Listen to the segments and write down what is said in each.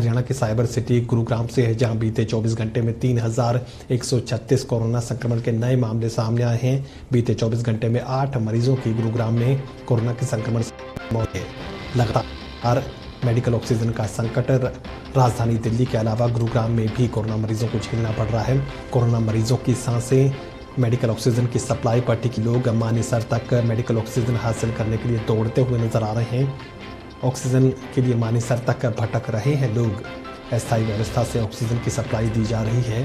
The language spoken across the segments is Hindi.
हरियाणा के साइबर सिटी गुरुग्राम से है, जहां बीते 24 घंटे में 3136 कोरोना संक्रमण के नए मामले सामने आए हैं। बीते 24 घंटे में 8 मरीजों की गुरुग्राम में कोरोना के संक्रमण से मौत है। लगातार मेडिकल ऑक्सीजन का संकट राजधानी दिल्ली के अलावा गुरुग्राम में भी कोरोना मरीजों को झेलना पड़ रहा है। कोरोना मरीजों की सांसें मेडिकल ऑक्सीजन की सप्लाई पर टिकी लोग मानेसर तक मेडिकल ऑक्सीजन हासिल करने के लिए दौड़ते हुए नजर आ रहे हैं। ऑक्सीजन के लिए मानेसर तक भटक रहे हैं लोग। अस्थायी व्यवस्था से ऑक्सीजन की सप्लाई दी जा रही है।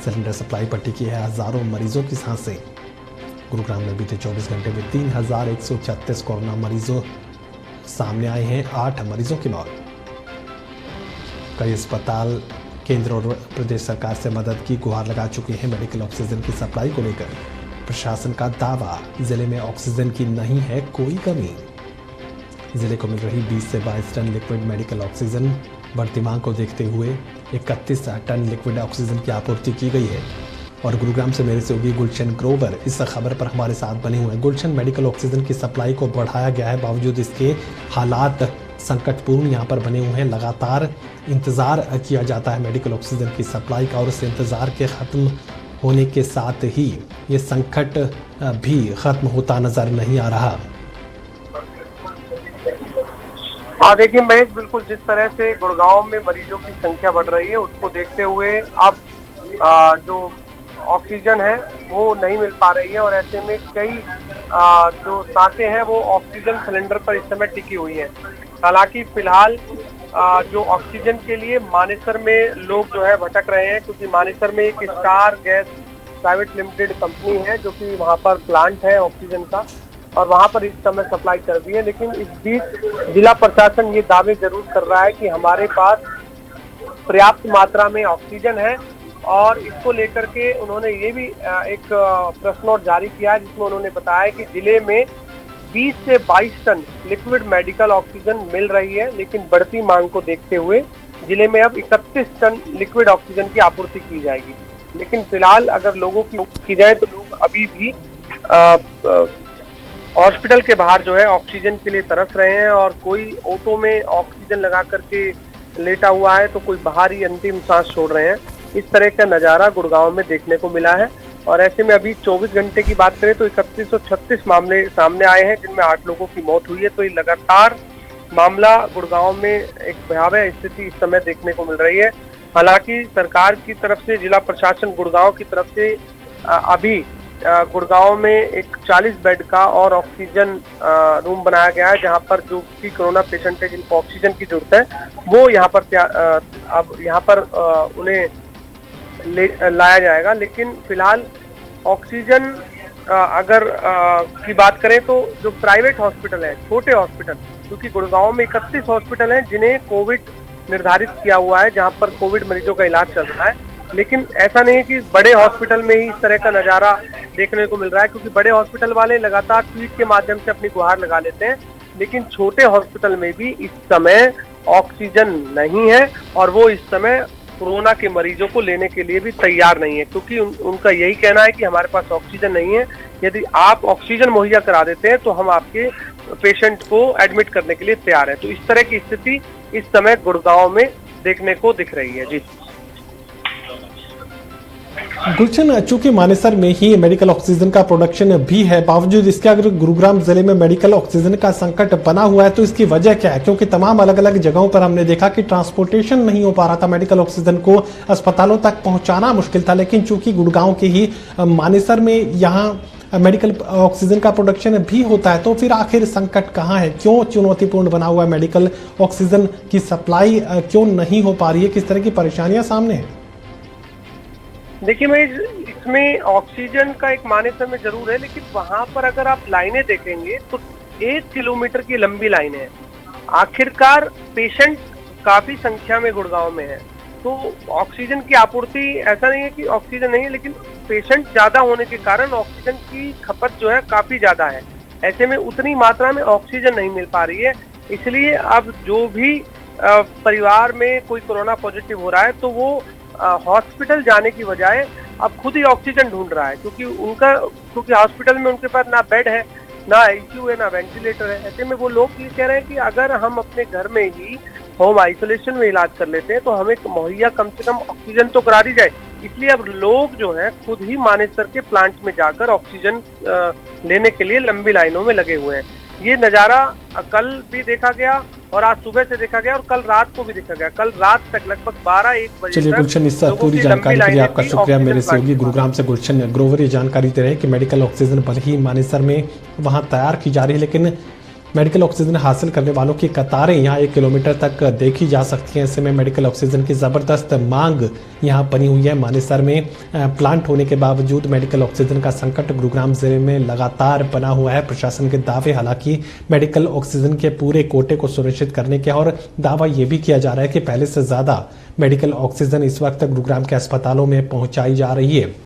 सिलेंडर सप्लाई पर टिकी है हजारों मरीजों की सांसें। गुरुग्राम में बीते 24 घंटे में 3136 कोरोना मरीजों सामने आए हैं। 8 मरीजों की मौत। कई अस्पताल केंद्र और प्रदेश सरकार से मदद की गुहार लगा चुके हैं। मेडिकल ऑक्सीजन की सप्लाई को लेकर प्रशासन का दावा, जिले में ऑक्सीजन की नहीं है कोई कमी। जिले को मिल रही 20 से 22 टन लिक्विड मेडिकल ऑक्सीजन बढ़ती मांग को देखते हुए 31 टन लिक्विड ऑक्सीजन की आपूर्ति की गई है। और गुरुग्राम से मेरे सहयोगी गुलशन ग्रोवर इस खबर पर हमारे साथ बने हुए हैं। गुलशन, मेडिकल ऑक्सीजन की सप्लाई को बढ़ाया गया है, बावजूद इसके हालात संकटपूर्ण यहाँ पर बने हुए हैं। लगातार इंतज़ार किया जाता है मेडिकल ऑक्सीजन की सप्लाई का, और उस इंतज़ार के ख़त्म होने के साथ ही ये संकट भी ख़त्म होता नज़र नहीं आ रहा। हाँ देखिए महेश, बिल्कुल जिस तरह से गुड़गांव में मरीजों की संख्या बढ़ रही है उसको देखते हुए अब जो ऑक्सीजन है वो नहीं मिल पा रही है, और ऐसे में कई जो सांसें हैं वो ऑक्सीजन सिलेंडर पर इस समय टिकी हुई है। हालांकि फिलहाल जो ऑक्सीजन के लिए मानेसर में लोग जो है भटक रहे हैं, क्योंकि मानेसर में एक star gas private limited company है जो कि वहाँ पर प्लांट है ऑक्सीजन का, और वहाँ पर इस समय सप्लाई कर दी है। लेकिन इस बीच जिला प्रशासन ये दावे जरूर कर रहा है कि हमारे पास पर्याप्त मात्रा में ऑक्सीजन है, और इसको लेकर के उन्होंने ये भी एक प्रेस नोट जारी किया है जिसमें उन्होंने बताया कि जिले में 20 से 22 टन लिक्विड मेडिकल ऑक्सीजन मिल रही है, लेकिन बढ़ती मांग को देखते हुए जिले में अब 31 टन लिक्विड ऑक्सीजन की आपूर्ति की जाएगी। लेकिन फिलहाल अगर लोगों की जाए तो लोग अभी भी हॉस्पिटल के बाहर जो है ऑक्सीजन के लिए तरस रहे हैं, और कोई ऑटो में ऑक्सीजन लगा करके लेटा हुआ है तो कोई बाहर ही अंतिम सांस छोड़ रहे हैं। इस तरह का नज़ारा गुड़गांव में देखने को मिला है। और ऐसे में अभी 24 घंटे की बात करें तो 3136 मामले सामने आए हैं, जिनमें 8 लोगों की मौत हुई है। तो ये लगातार मामला गुड़गांव में एक भयावह स्थिति इस समय देखने को मिल रही है। हालांकि सरकार की तरफ से, जिला प्रशासन गुड़गांव की तरफ से अभी गुड़गांव में एक 40 बेड का और ऑक्सीजन रूम बनाया गया है, जहां पर जो कि कोरोना पेशेंट है जिनको ऑक्सीजन की जरूरत है वो यहाँ पर उन्हें लाया जाएगा। लेकिन फिलहाल ऑक्सीजन अगर की बात करें तो जो प्राइवेट हॉस्पिटल है, छोटे हॉस्पिटल, क्योंकि गुड़गांव में 31 हॉस्पिटल हैं जिन्हें कोविड निर्धारित किया हुआ है, जहां पर कोविड मरीजों का इलाज चल रहा है। लेकिन ऐसा नहीं है कि बड़े हॉस्पिटल में ही इस तरह का नज़ारा देखने को मिल रहा है, क्योंकि बड़े हॉस्पिटल वाले लगातार ट्वीट के माध्यम से अपनी गुहार लगा लेते हैं, लेकिन छोटे हॉस्पिटल में भी इस समय ऑक्सीजन नहीं है, और वो इस समय कोरोना के मरीजों को लेने के लिए भी तैयार नहीं है, क्योंकि उनका यही कहना है कि हमारे पास ऑक्सीजन नहीं है। यदि आप ऑक्सीजन मुहैया करा देते हैं तो हम आपके पेशेंट को एडमिट करने के लिए तैयार है। तो इस तरह की स्थिति इस समय गुड़गांव में देखने को दिख रही है। जी गुलशन, चूंकि मानेसर में ही मेडिकल ऑक्सीजन का प्रोडक्शन भी है, बावजूद इसके अगर गुरुग्राम जिले में मेडिकल ऑक्सीजन का संकट बना हुआ है तो इसकी वजह क्या है? क्योंकि तमाम अलग अलग जगहों पर हमने देखा कि ट्रांसपोर्टेशन नहीं हो पा रहा था, मेडिकल ऑक्सीजन को अस्पतालों तक पहुंचाना मुश्किल था। लेकिन चूंकि गुड़गांव के ही मानेसर में यहाँ मेडिकल ऑक्सीजन का प्रोडक्शन भी होता है, तो फिर आखिर संकट कहाँ है? क्यों चुनौतीपूर्ण बना हुआ है? मेडिकल ऑक्सीजन की सप्लाई क्यों नहीं हो पा रही है? किस तरह की परेशानियां सामने है? देखिए मैं इसमें ऑक्सीजन का एक मानेसर में जरूर है, लेकिन वहां पर अगर आप लाइनें देखेंगे तो 1 किलोमीटर की लंबी लाइनें हैं। आखिरकार पेशेंट काफी संख्या में गुड़गांव में है, तो ऑक्सीजन की आपूर्ति, ऐसा नहीं है कि ऑक्सीजन नहीं है, लेकिन पेशेंट ज्यादा होने के कारण ऑक्सीजन की खपत जो है काफी ज्यादा है। ऐसे में उतनी मात्रा में ऑक्सीजन नहीं मिल पा रही है, इसलिए अब जो भी परिवार में कोई कोरोना पॉजिटिव हो रहा है तो वो हॉस्पिटल जाने की बजाय अब खुद ही ऑक्सीजन ढूंढ रहा है, क्योंकि हॉस्पिटल में उनके पास ना बेड है, ना आईसीयू है, ना वेंटिलेटर है। ऐसे में वो लोग ये कह रहे हैं कि अगर हम अपने घर में ही होम आइसोलेशन में इलाज कर लेते हैं, तो हमें मुहैया कम से कम ऑक्सीजन तो करा दी जाए। इसलिए अब लोग जो हैं खुद ही मानेसर के प्लांट में जाकर ऑक्सीजन लेने के लिए लंबी लाइनों में लगे हुए हैं। ये नज़ारा कल भी देखा गया और आज सुबह से देखा गया और कल रात को भी देखा गया। कल रात तक लगभग 12-1 बजे चलिए गुलशन, इस पूरी जानकारी के लिए आपका शुक्रिया। मेरे सहयोगी गुरुग्राम से गुलशन ग्रोवर ये जानकारी दे रहे हैं कि मेडिकल ऑक्सीजन भले ही मानेसर में वहां तैयार की जा रही है, लेकिन मेडिकल ऑक्सीजन हासिल करने वालों की कतारें यहाँ 1 किलोमीटर तक देखी जा सकती हैं। ऐसे में मेडिकल ऑक्सीजन की ज़बरदस्त मांग यहाँ बनी हुई है। मानेसर में प्लांट होने के बावजूद मेडिकल ऑक्सीजन का संकट गुरुग्राम जिले में लगातार बना हुआ है। प्रशासन के दावे हालांकि मेडिकल ऑक्सीजन के पूरे कोटे को सुनिश्चित करने के, और दावा ये भी किया जा रहा है कि पहले से ज़्यादा मेडिकल ऑक्सीजन इस वक्त गुरुग्राम के अस्पतालों में पहुँचाई जा रही है।